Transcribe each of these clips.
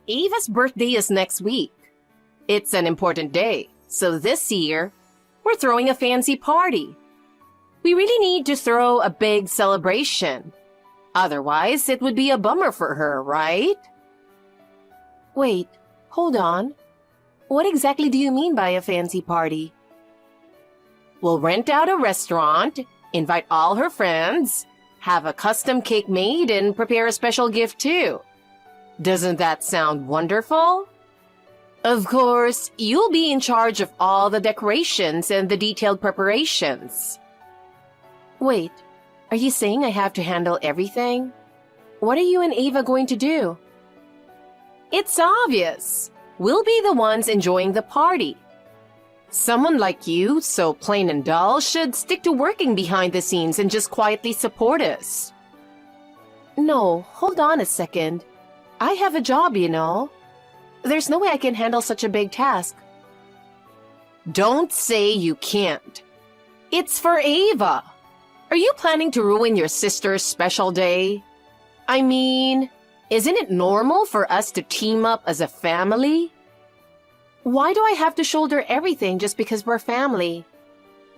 Ava's birthday is next week. It's an important day, so this year, we're throwing a fancy party. We really need to throw a big celebration. Otherwise, it would be a bummer for her, right? Wait, hold on. What exactly do you mean by a fancy party? We'll rent out a restaurant, invite all her friends, have a custom cake made, and prepare a special gift too. Doesn't that sound wonderful? Of course, you'll be in charge of all the decorations and the detailed preparations. Wait, are you saying I have to handle everything? What are you and Ava going to do? It's obvious. We'll be the ones enjoying the party. Someone like you, so plain and dull, should stick to working behind the scenes and just quietly support us. No, hold on a second. I have a job, you know. There's no way I can handle such a big task. Don't say you can't. It's for Ava. Are you planning to ruin your sister's special day? I mean, isn't it normal for us to team up as a family? Why do I have to shoulder everything just because we're family?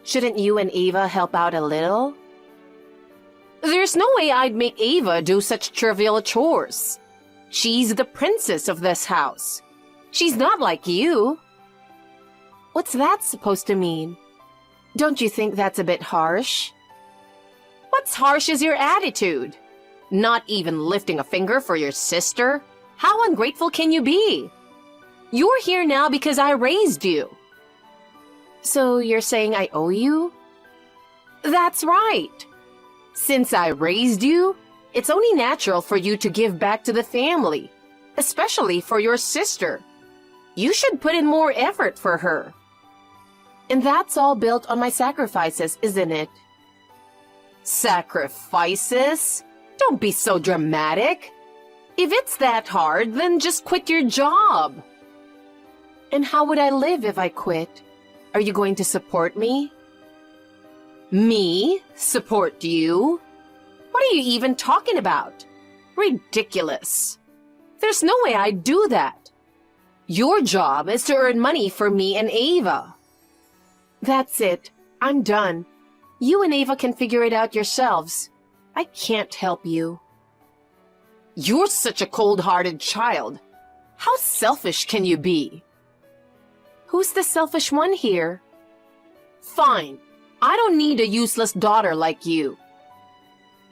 Shouldn't you and Ava help out a little? There's no way I'd make Ava do such trivial chores. She's the princess of this house. She's not like you. What's that supposed to mean? Don't you think that's a bit harsh? What's harsh is your attitude. Not even lifting a finger for your sister? How ungrateful can you be? You're here now because I raised you. So you're saying I owe you? That's right. Since I raised you, it's only natural for you to give back to the family, especially for your sister. You should put in more effort for her. And that's all built on my sacrifices, isn't it? Sacrifices? Don't be so dramatic. If it's that hard, then just quit your job. And how would I live if I quit? Are you going to support me? Me? Support you? What are you even talking about? Ridiculous. There's no way I'd do that. Your job is to earn money for me and Ava. That's it. I'm done. You and Ava can figure it out yourselves. I can't help you. You're such a cold-hearted child. How selfish can you be? Who's the selfish one here? Fine. I don't need a useless daughter like you.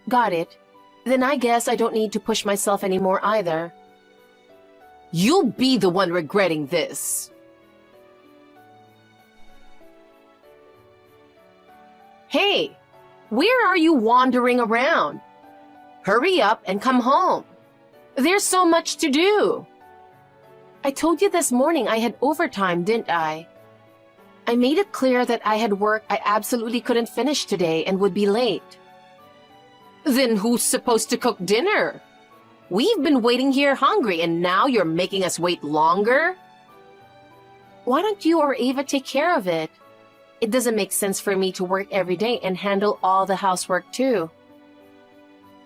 Got it. Then I guess I don't need to push myself anymore either. You'll be the one regretting this. Hey, where are you wandering around? Hurry up and come home. There's so much to do. I told you this morning I had overtime, didn't I? I made it clear that I had work I absolutely couldn't finish today and would be late. Then who's supposed to cook dinner? We've been waiting here hungry and now you're making us wait longer? Why don't you or Ava take care of it? It doesn't make sense for me to work every day and handle all the housework too.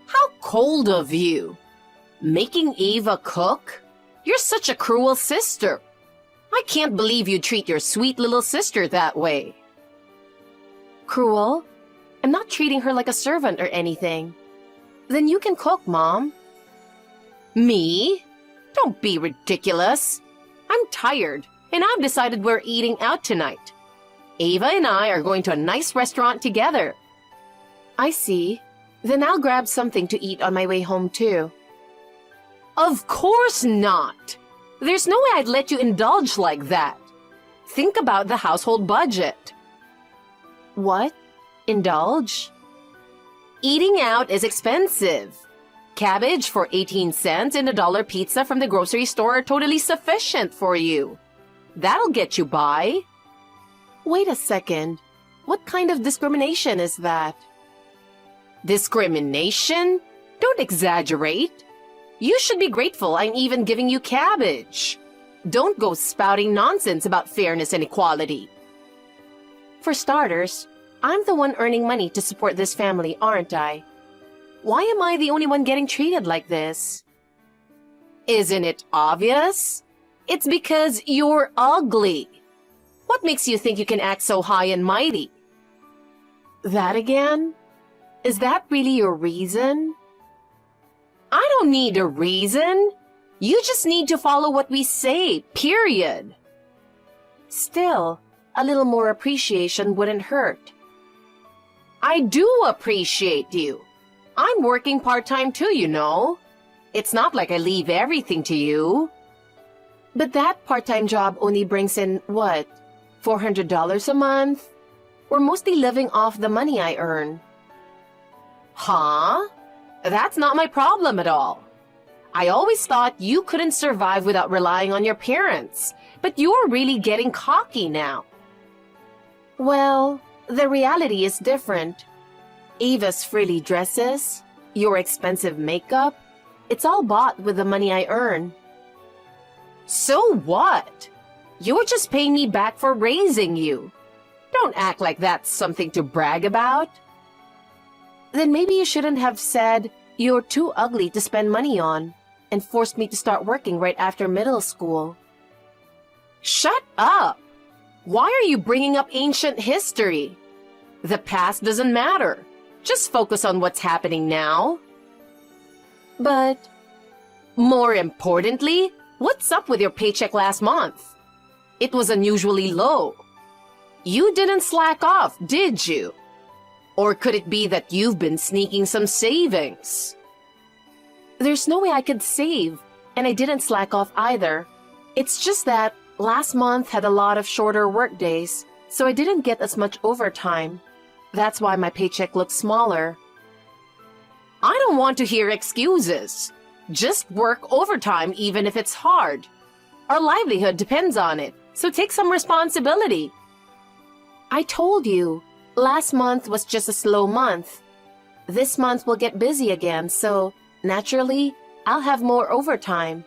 How cold of you! Making Ava cook? You're such a cruel sister. I can't believe you treat your sweet little sister that way. Cruel? I'm not treating her like a servant or anything. Then you can cook, Mom. Me? Don't be ridiculous. I'm tired, and I've decided we're eating out tonight. Ava and I are going to a nice restaurant together. I see. Then I'll grab something to eat on my way home too. Of course not. There's no way I'd let you indulge like that. Think about the household budget. What? Indulge? Eating out is expensive. Cabbage for 18 cents and $1 pizza from the grocery store are totally sufficient for you. That'll get you by. Wait a second. What kind of discrimination is that? Discrimination? Don't exaggerate. You should be grateful I'm even giving you cabbage. Don't go spouting nonsense about fairness and equality. For starters, I'm the one earning money to support this family, aren't I? Why am I the only one getting treated like this? Isn't it obvious? It's because you're ugly. What makes you think you can act so high and mighty? That again? Is that really your reason? I don't need a reason. You just need to follow what we say, period. Still, a little more appreciation wouldn't hurt. I do appreciate you. I'm working part-time too, you know. It's not like I leave everything to you. But that part-time job only brings in, what, $400 a month? We're mostly living off the money I earn. Huh? That's not my problem at all. I always thought you couldn't survive without relying on your parents, but you're really getting cocky now. Well, the reality is different. Ava's frilly dresses, your expensive makeup, it's all bought with the money I earn. So what? You're just paying me back for raising you. Don't act like that's something to brag about. Then maybe you shouldn't have said you're too ugly to spend money on and forced me to start working right after middle school. Shut up! Why are you bringing up ancient history? The past doesn't matter. Just focus on what's happening now. But, more importantly, what's up with your paycheck last month? It was unusually low. You didn't slack off, did you? Or could it be that you've been sneaking some savings? There's no way I could save, and I didn't slack off either. It's just that last month had a lot of shorter work days, so I didn't get as much overtime. That's why my paycheck looks smaller. I don't want to hear excuses. Just work overtime even if it's hard. Our livelihood depends on it, so take some responsibility. I told you, last month was just a slow month. This month will get busy again, so naturally, I'll have more overtime.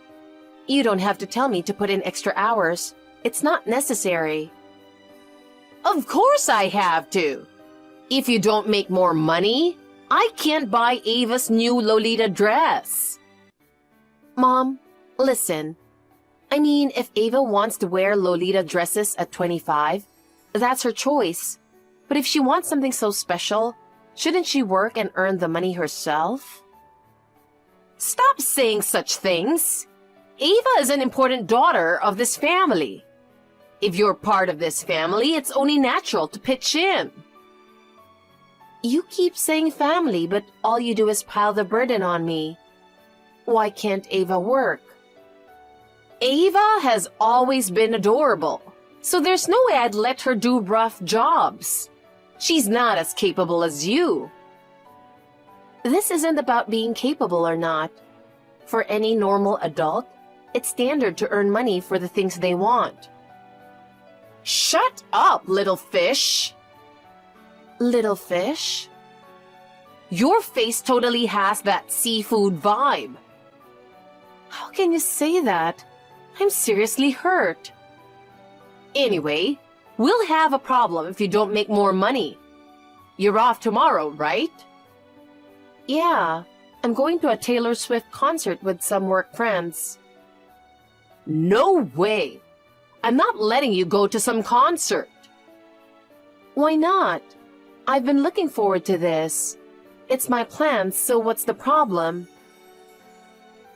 You don't have to tell me to put in extra hours. It's not necessary. Of course I have to. If you don't make more money, I can't buy Ava's new Lolita dress. Mom, listen. I mean, if Ava wants to wear Lolita dresses at 25, that's her choice. But if she wants something so special, shouldn't she work and earn the money herself? Stop saying such things. Ava is an important daughter of this family. If you're part of this family, it's only natural to pitch in. You keep saying family, but all you do is pile the burden on me. Why can't Ava work? Ava has always been adorable, so there's no way I'd let her do rough jobs. She's not as capable as you. This isn't about being capable or not. For any normal adult, it's standard to earn money for the things they want. Shut up, little fish! Little fish? Your face totally has that seafood vibe. How can you say that? I'm seriously hurt. Anyway, we'll have a problem if you don't make more money. You're off tomorrow, right? Yeah, I'm going to a Taylor Swift concert with some work friends. No way! I'm not letting you go to some concert. Why not? I've been looking forward to this. It's my plan, so what's the problem?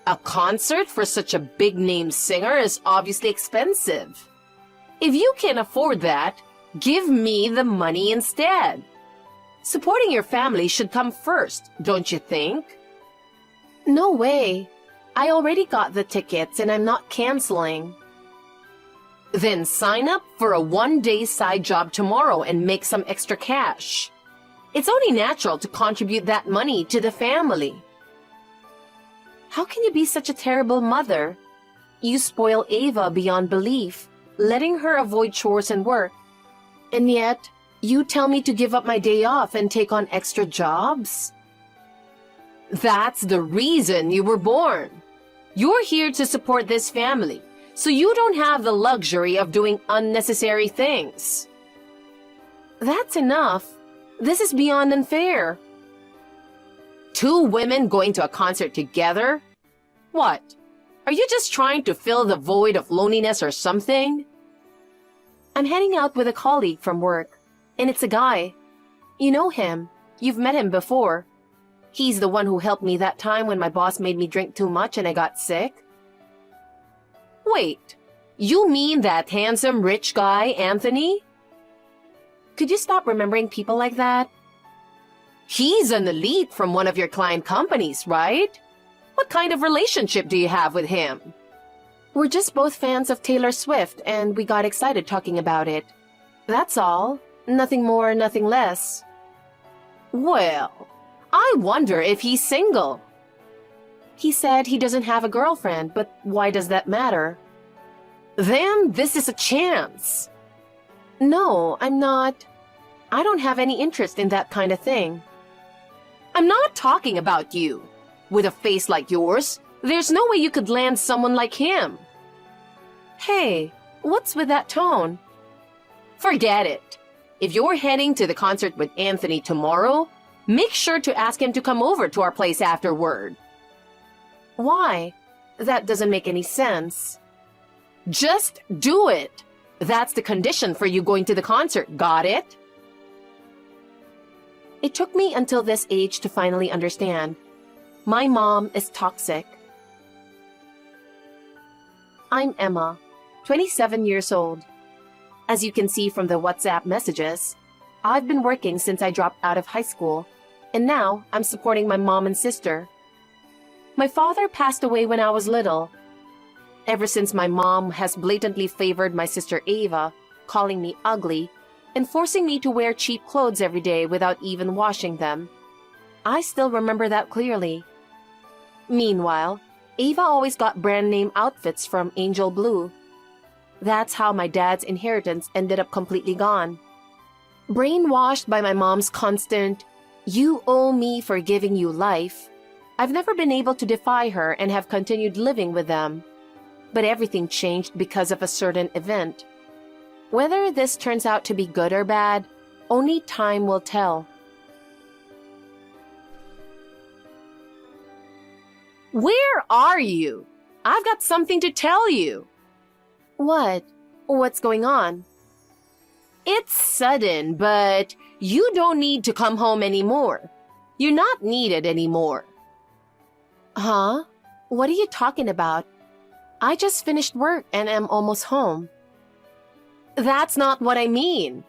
A concert for such a big-name singer is obviously expensive. If you can't afford that, give me the money instead. Supporting your family should come first, don't you think? No way. I already got the tickets and I'm not canceling. Then sign up for a one-day side job tomorrow and make some extra cash. It's only natural to contribute that money to the family. How can you be such a terrible mother? You spoil Ava beyond belief, letting her avoid chores and work. And yet, you tell me to give up my day off and take on extra jobs? That's the reason you were born. You're here to support this family, so you don't have the luxury of doing unnecessary things. That's enough. This is beyond unfair. Two women going to a concert together? What? Are you just trying to fill the void of loneliness or something? I'm heading out with a colleague from work, and it's a guy. You know him. You've met him before. He's the one who helped me that time when my boss made me drink too much and I got sick. Wait, you mean that handsome rich guy, Anthony? Could you stop remembering people like that? He's an elite from one of your client companies, right? What kind of relationship do you have with him? We're just both fans of Taylor Swift, and we got excited talking about it. That's all. Nothing more, nothing less. Well, I wonder if he's single. He said he doesn't have a girlfriend, but why does that matter? Then this is a chance. No, I'm not. I don't have any interest in that kind of thing. I'm not talking about you. With a face like yours, there's no way you could land someone like him. Hey, what's with that tone? Forget it. If you're heading to the concert with Anthony tomorrow, make sure to ask him to come over to our place afterward. Why? That doesn't make any sense. Just do it. That's the condition for you going to the concert, got it? It took me until this age to finally understand. My mom is toxic. I'm Emma, 27 years old. As you can see from the WhatsApp messages, I've been working since I dropped out of high school, and now I'm supporting my mom and sister. My father passed away when I was little. Ever since my mom has blatantly favored my sister Ava, calling me ugly, and forcing me to wear cheap clothes every day without even washing them. I still remember that clearly. Meanwhile, Ava always got brand name outfits from Angel Blue. That's how my dad's inheritance ended up completely gone. Brainwashed by my mom's constant, "You owe me for giving you life," I've never been able to defy her and have continued living with them. But everything changed because of a certain event. Whether this turns out to be good or bad, only time will tell. Where are you? I've got something to tell you. What? What's going on? It's sudden, but you don't need to come home anymore. You're not needed anymore. Huh? What are you talking about? I just finished work and am almost home. That's not what I mean.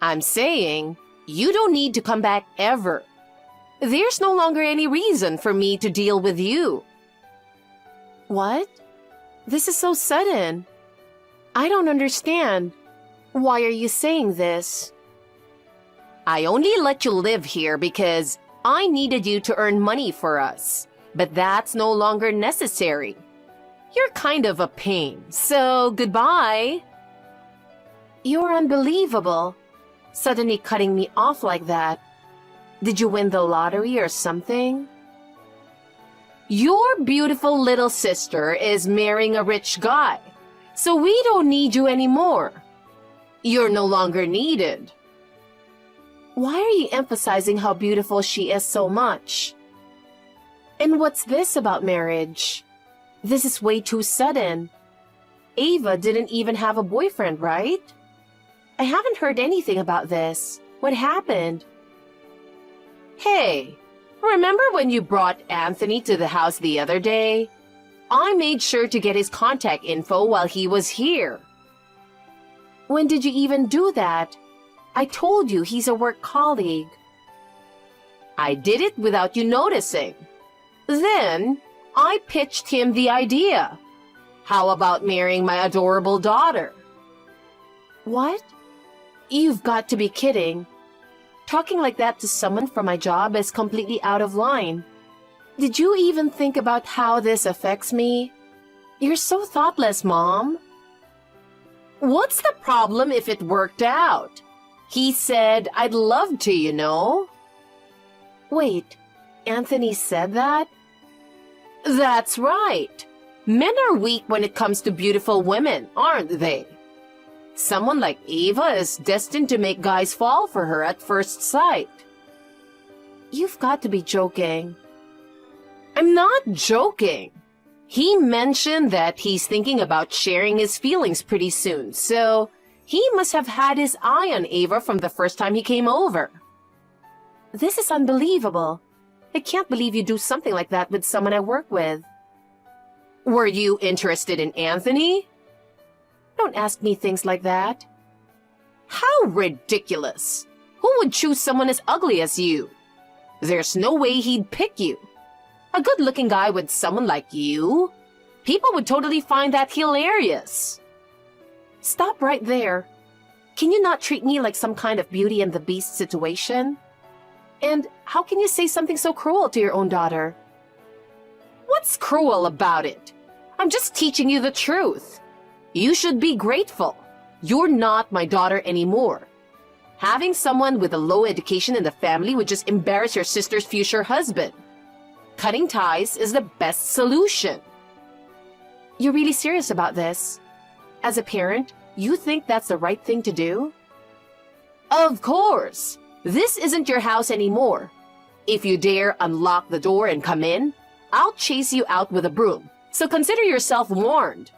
I'm saying you don't need to come back ever. There's no longer any reason for me to deal with you. What? This is so sudden. I don't understand. Why are you saying this? I only let you live here because I needed you to earn money for us, but that's no longer necessary. You're kind of a pain, so goodbye. You're unbelievable. Suddenly cutting me off like that. Did you win the lottery or something? Your beautiful little sister is marrying a rich guy, so we don't need you anymore. You're no longer needed. Why are you emphasizing how beautiful she is so much? And what's this about marriage? This is way too sudden. Ava didn't even have a boyfriend, right? I haven't heard anything about this. What happened? Hey, remember when you brought Anthony to the house the other day? I made sure to get his contact info while he was here. When did you even do that? I told you he's a work colleague. I did it without you noticing. Then, I pitched him the idea. How about marrying my adorable daughter? What? You've got to be kidding. Talking like that to someone from my job is completely out of line. Did you even think about how this affects me? You're so thoughtless, Mom. What's the problem if it worked out? He said, I'd love to, you know. Wait, Anthony said that? That's right. Men are weak when it comes to beautiful women, aren't they? Someone like Ava is destined to make guys fall for her at first sight. You've got to be joking. I'm not joking. He mentioned that he's thinking about sharing his feelings pretty soon, so he must have had his eye on Ava from the first time he came over. This is unbelievable. I can't believe you do something like that with someone I work with. Were you interested in Anthony? Don't ask me things like that. How ridiculous! Who would choose someone as ugly as you? There's no way he'd pick you. A good-looking guy with someone like you? People would totally find that hilarious. Stop right there. Can you not treat me like some kind of Beauty and the Beast situation? And how can you say something so cruel to your own daughter? What's cruel about it? I'm just teaching you the truth. You should be grateful. You're not my daughter anymore. Having someone with a low education in the family would just embarrass your sister's future husband. Cutting ties is the best solution. You're really serious about this? As a parent, you think that's the right thing to do? Of course. This isn't your house anymore. If you dare unlock the door and come in, I'll chase you out with a broom. So consider yourself warned.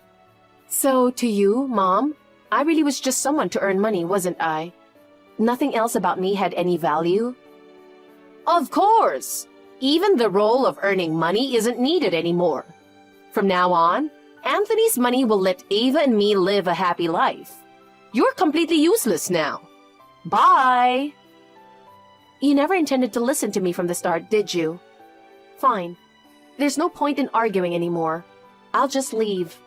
So to you, Mom, I really was just someone to earn money, wasn't I? Nothing else about me had any value? Of course. Even the role of earning money isn't needed anymore. From now on, Anthony's money will let Ava and me live a happy life. You're completely useless now. Bye! You never intended to listen to me from the start, did you? Fine. There's no point in arguing anymore. I'll just leave.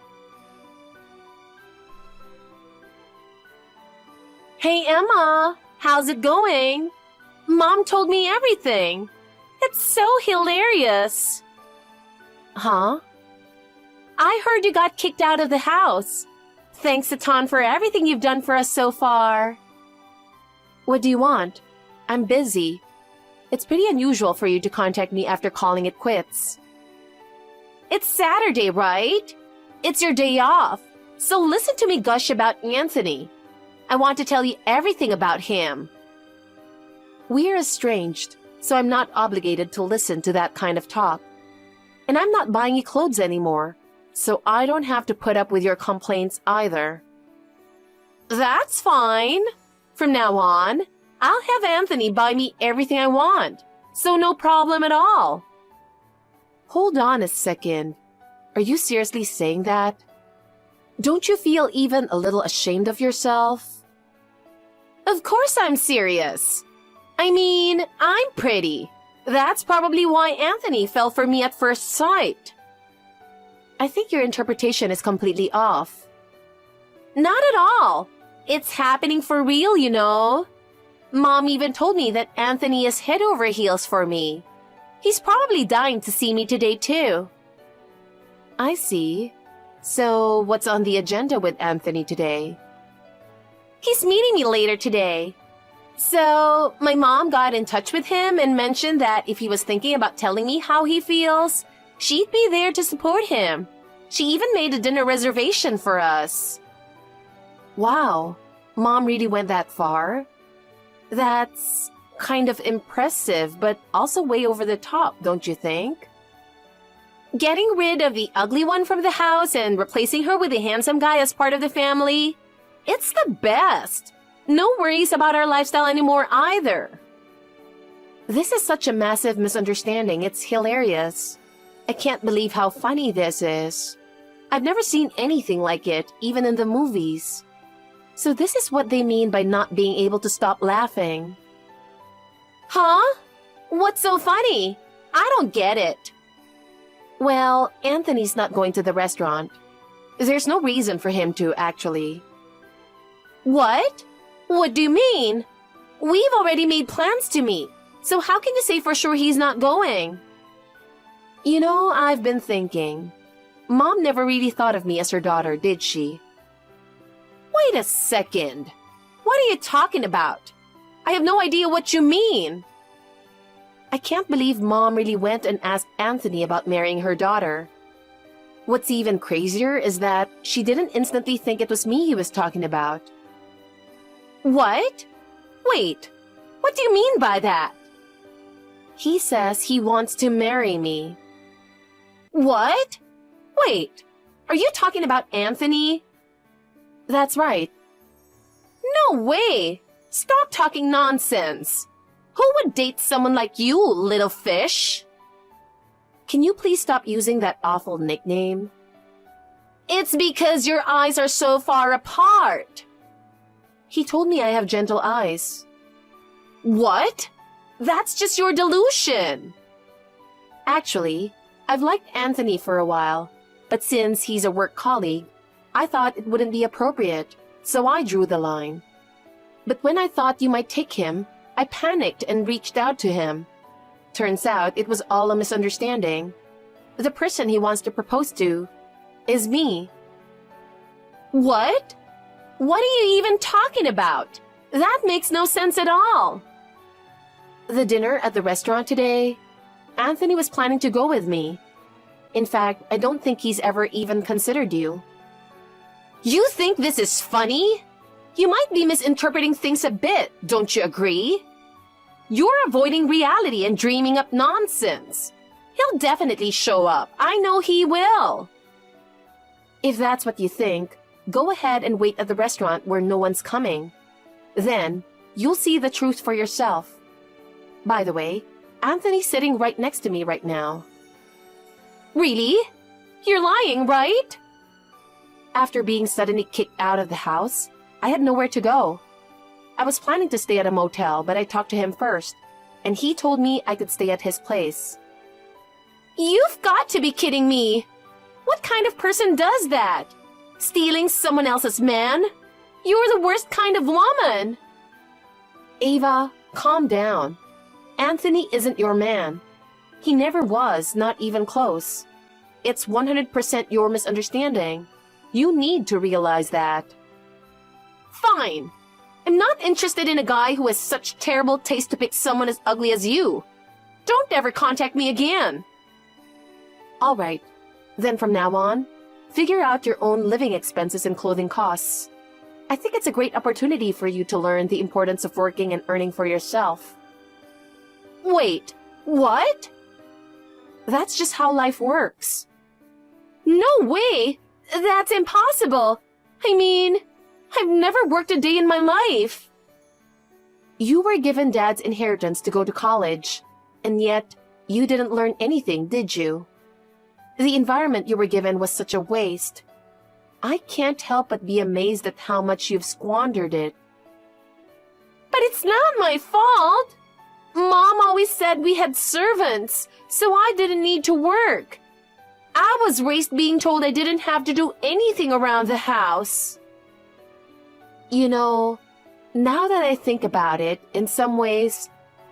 Hey, Emma! How's it going? Mom told me everything. It's so hilarious. Huh? I heard you got kicked out of the house. Thanks a ton for everything you've done for us so far. What do you want? I'm busy. It's pretty unusual for you to contact me after calling it quits. It's Saturday, right? It's your day off. So listen to me gush about Anthony. I want to tell you everything about him. We're estranged, so I'm not obligated to listen to that kind of talk. And I'm not buying you clothes anymore, so I don't have to put up with your complaints either. That's fine. From now on, I'll have Anthony buy me everything I want, so no problem at all. Hold on a second. Are you seriously saying that? Don't you feel even a little ashamed of yourself? Of course I'm serious. I mean, I'm pretty. That's probably why Anthony fell for me at first sight. I think your interpretation is completely off. Not at all. It's happening for real, you know. Mom even told me that Anthony is head over heels for me. He's probably dying to see me today, too. I see. So, what's on the agenda with Anthony today? He's meeting me later today. So, my mom got in touch with him and mentioned that if he was thinking about telling me how he feels, she'd be there to support him. She even made a dinner reservation for us. Wow, Mom really went that far? That's kind of impressive, but also way over the top, don't you think? Getting rid of the ugly one from the house and replacing her with a handsome guy as part of the family? It's the best. No worries about our lifestyle anymore either. This is such a massive misunderstanding. It's hilarious. I can't believe how funny this is. I've never seen anything like it, even in the movies. So this is what they mean by not being able to stop laughing. Huh? What's so funny? I don't get it. Well, Anthony's not going to the restaurant. There's no reason for him to, actually. What? What do you mean? We've already made plans to meet, so how can you say for sure he's not going? You know, I've been thinking. Mom never really thought of me as her daughter, did she? Wait a second. What are you talking about? I have no idea what you mean. I can't believe Mom really went and asked Anthony about marrying her daughter. What's even crazier is that she didn't instantly think it was me he was talking about. What? Wait, what do you mean by that? He says he wants to marry me. What? Wait, are you talking about Anthony? That's right. No way! Stop talking nonsense! Who would date someone like you, little fish? Can you please stop using that awful nickname? It's because your eyes are so far apart. He told me I have gentle eyes. What? That's just your delusion. Actually, I've liked Anthony for a while, but since he's a work colleague, I thought it wouldn't be appropriate, so I drew the line. But when I thought you might take him, I panicked and reached out to him. Turns out it was all a misunderstanding. The person he wants to propose to is me. What? What are you even talking about? That makes no sense at all. The dinner at the restaurant today, Anthony was planning to go with me. In fact, I don't think he's ever even considered you. You think this is funny? You might be misinterpreting things a bit, don't you agree? You're avoiding reality and dreaming up nonsense. He'll definitely show up. I know he will. If that's what you think, go ahead and wait at the restaurant where no one's coming. Then, you'll see the truth for yourself. By the way, Anthony's sitting right next to me right now. Really? You're lying, right? After being suddenly kicked out of the house, I had nowhere to go. I was planning to stay at a motel, but I talked to him first, and he told me I could stay at his place. You've got to be kidding me! What kind of person does that? Stealing someone else's man? You're the worst kind of woman! Ava, calm down. Anthony isn't your man. He never was, not even close. It's 100% your misunderstanding. You need to realize that. Fine. I'm not interested in a guy who has such terrible taste to pick someone as ugly as you. Don't ever contact me again. All right. Then from now on, figure out your own living expenses and clothing costs. I think it's a great opportunity for you to learn the importance of working and earning for yourself. Wait, what? That's just how life works. No way! That's impossible! I mean, I've never worked a day in my life. You were given Dad's inheritance to go to college, and yet you didn't learn anything, did you? The environment you were given was such a waste. I can't help but be amazed at how much you've squandered it. But it's not my fault! Mom always said we had servants, so I didn't need to work. I was raised being told I didn't have to do anything around the house. You know, now that I think about it, in some ways,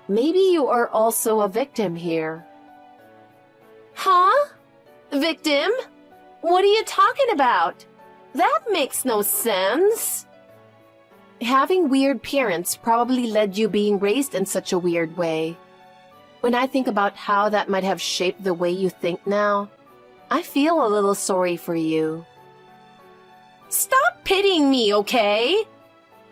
maybe you are also a victim here. Huh? Victim? What are you talking about? That makes no sense. Having weird parents probably led you being raised in such a weird way. When I think about how that might have shaped the way you think now, I feel a little sorry for you. Stop pitying me, okay?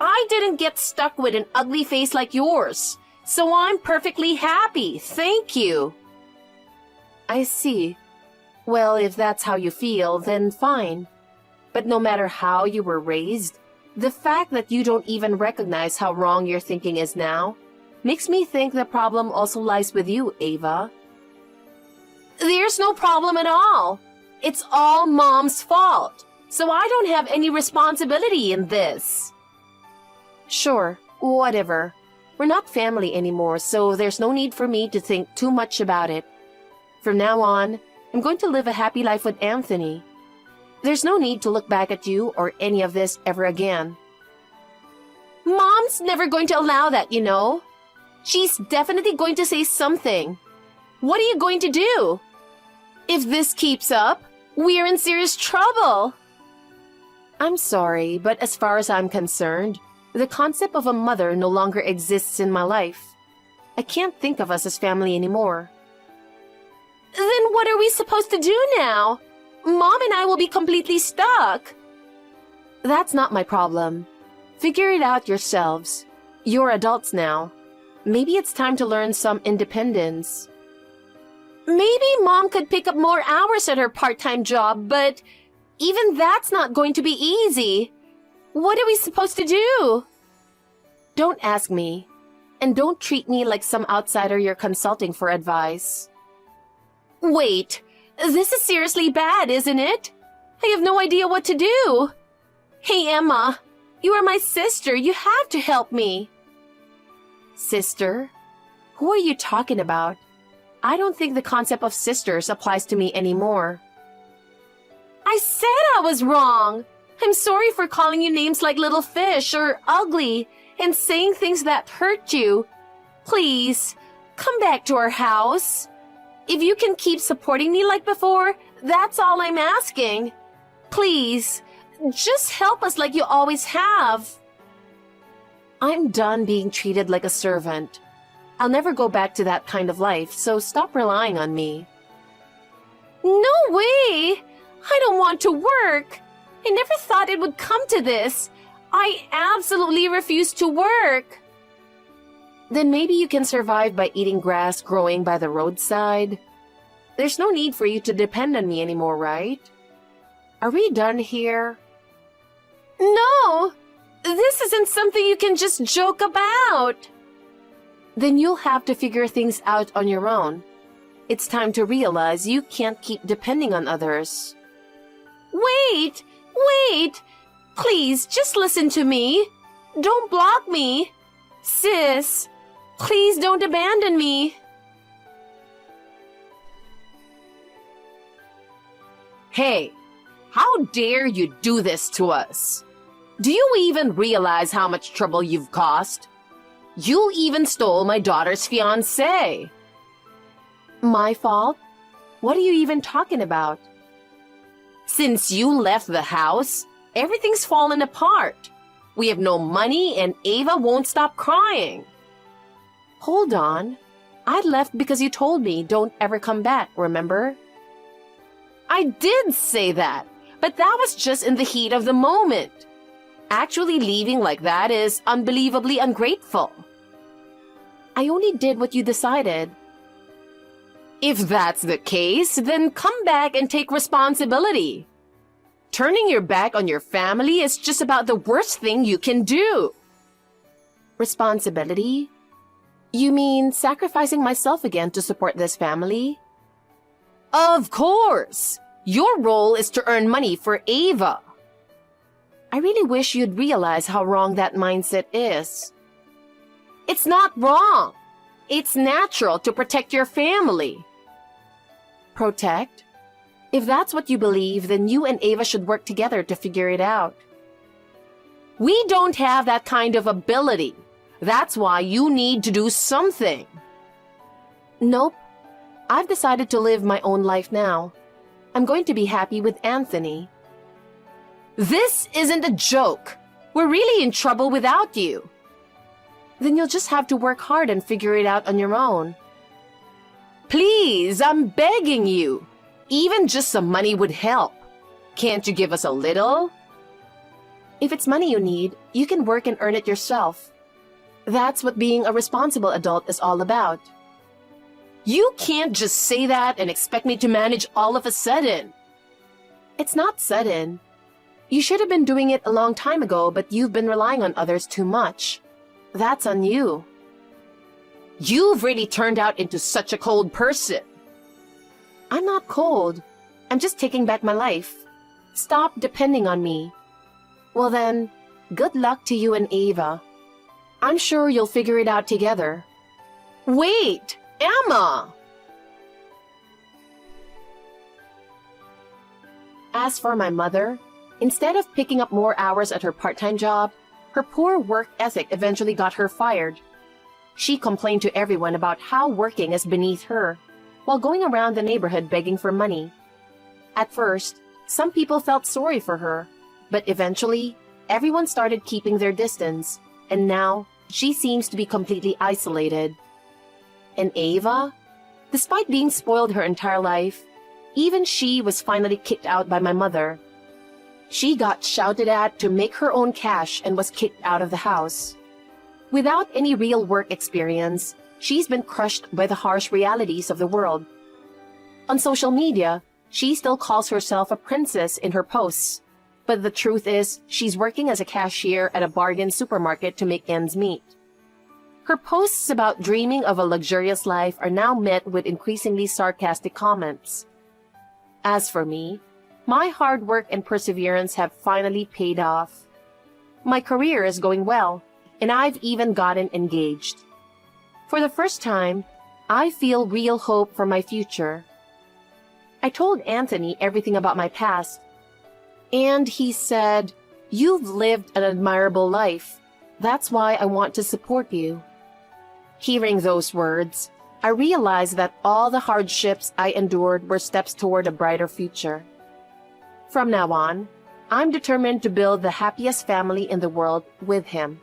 I didn't get stuck with an ugly face like yours, so I'm perfectly happy, thank you. I see. Well, if that's how you feel, then fine. But no matter how you were raised, the fact that you don't even recognize how wrong your thinking is now makes me think the problem also lies with you, Ava. There's no problem at all. It's all Mom's fault, so I don't have any responsibility in this. Sure, whatever. We're not family anymore, so there's no need for me to think too much about it. From now on, I'm going to live a happy life with Anthony. There's no need to look back at you or any of this ever again. Mom's never going to allow that, you know. She's definitely going to say something. What are you going to do? If this keeps up, we're in serious trouble. I'm sorry, but as far as I'm concerned, the concept of a mother no longer exists in my life. I can't think of us as family anymore. Then what are we supposed to do now? Mom and I will be completely stuck. That's not my problem. Figure it out yourselves. You're adults now. Maybe it's time to learn some independence. Maybe Mom could pick up more hours at her part-time job, but even that's not going to be easy. What are we supposed to do? Don't ask me, and don't treat me like some outsider you're consulting for advice. Wait, this is seriously bad, isn't it? I have no idea what to do. Hey, Emma, you are my sister. You have to help me. Sister? Who are you talking about? I don't think the concept of sisters applies to me anymore. I said I was wrong. I'm sorry for calling you names like little fish or ugly and saying things that hurt you. Please, come back to our house. If you can keep supporting me like before, that's all I'm asking. Please, just help us like you always have. I'm done being treated like a servant. I'll never go back to that kind of life, so stop relying on me. No way! I don't want to work. I never thought it would come to this. I absolutely refuse to work. Then maybe you can survive by eating grass growing by the roadside. There's no need for you to depend on me anymore, right? Are we done here? No! This isn't something you can just joke about. Then you'll have to figure things out on your own. It's time to realize you can't keep depending on others. Wait! Please, just listen to me. Don't block me. Sis, please don't abandon me. Hey, how dare you do this to us? Do you even realize how much trouble you've caused? You even stole my daughter's fiancé. My fault? What are you even talking about? Since you left the house, everything's fallen apart. We have no money and Ava won't stop crying. Hold on. I left because you told me don't ever come back, remember? I did say that, but that was just in the heat of the moment. Actually leaving like that is unbelievably ungrateful. I only did what you decided. If that's the case, then come back and take responsibility. Turning your back on your family is just about the worst thing you can do. Responsibility? You mean sacrificing myself again to support this family? Of course! Your role is to earn money for Ava. I really wish you'd realize how wrong that mindset is. It's not wrong. It's natural to protect your family. Protect? If that's what you believe, then you and Ava should work together to figure it out. We don't have that kind of ability. That's why you need to do something. Nope. I've decided to live my own life now. I'm going to be happy with Anthony. This isn't a joke. We're really in trouble without you. Then you'll just have to work hard and figure it out on your own. Please, I'm begging you. Even just some money would help. Can't you give us a little? If it's money you need, you can work and earn it yourself. That's what being a responsible adult is all about. You can't just say that and expect me to manage all of a sudden. It's not sudden. You should have been doing it a long time ago, but you've been relying on others too much. That's on you. You've really turned out into such a cold person. I'm not cold. I'm just taking back my life. Stop depending on me. Well then, good luck to you and Ava. I'm sure you'll figure it out together. Wait, Emma! As for my mother, instead of picking up more hours at her part-time job, her poor work ethic eventually got her fired. She complained to everyone about how working is beneath her, while going around the neighborhood begging for money. At first, some people felt sorry for her, but eventually, everyone started keeping their distance, and now she seems to be completely isolated. And Ava? Despite being spoiled her entire life, even she was finally kicked out by my mother. She got shouted at to make her own cash and was kicked out of the house. Without any real work experience, she's been crushed by the harsh realities of the world. On social media, she still calls herself a princess in her posts. But the truth is, she's working as a cashier at a bargain supermarket to make ends meet. Her posts about dreaming of a luxurious life are now met with increasingly sarcastic comments. As for me, my hard work and perseverance have finally paid off. My career is going well, and I've even gotten engaged. For the first time, I feel real hope for my future. I told Anthony everything about my past, and he said, "You've lived an admirable life. That's why I want to support you." Hearing those words, I realized that all the hardships I endured were steps toward a brighter future. From now on, I'm determined to build the happiest family in the world with him.